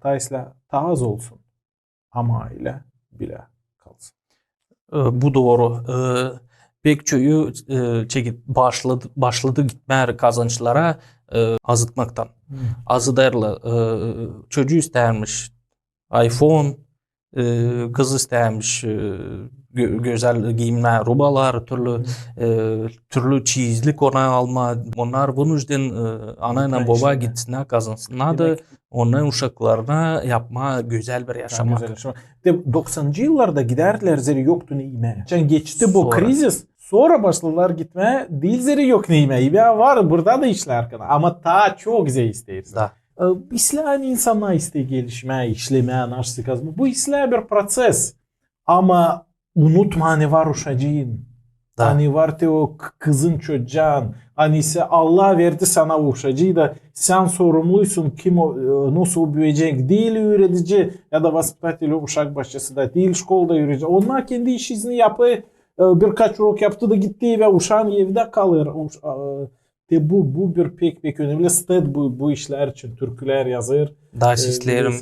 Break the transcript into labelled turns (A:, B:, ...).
A: Dolayısıyla daha az olsun ama aile bile kalsın.
B: Bu doğru. Pek çoğu başladı gitmer kazançlara azıtmaktan. Azı derler çocuğu istermiş iPhone, kız istermiş güzel giyimler, rubalar, türlü çeyizlik ona alma. Onlar bunun yüzden anayla baba gitsinler kazansınlar da onların uşaklarına yapma güzel bir yaşamak.
A: 90'cı yıllarda giderdiler zeri yoktu neyime. Yani geçti bu
B: Sonra.
A: kriz. Sonra başladılar gitmeye. Değil zeri yok neyime. Ya var burada da işler kana. Ama daha çok güzel isteyiz.
B: Da.
A: İslam insanlar isteği gelişmeye, işlemeye, naşsı kazma. Bu İslam bir proses. Ama unutma hani var uşacığın.
B: Da.
A: Hani var te o kızın çocuğun. Hani ise Allah verdi sana o uşacağı da sen sorumluysun kim o, nasıl büyüyecek değil öğretici ya da воспитатель uşak başçısı da değil şkolda yürüyecek. Onlar kendi iş izni yapı birkaç urok yaptı da gitti ve uşağın evde kalır. Bu bir pek önemli stat bu işler için türküler yazır.
B: Daş isterim.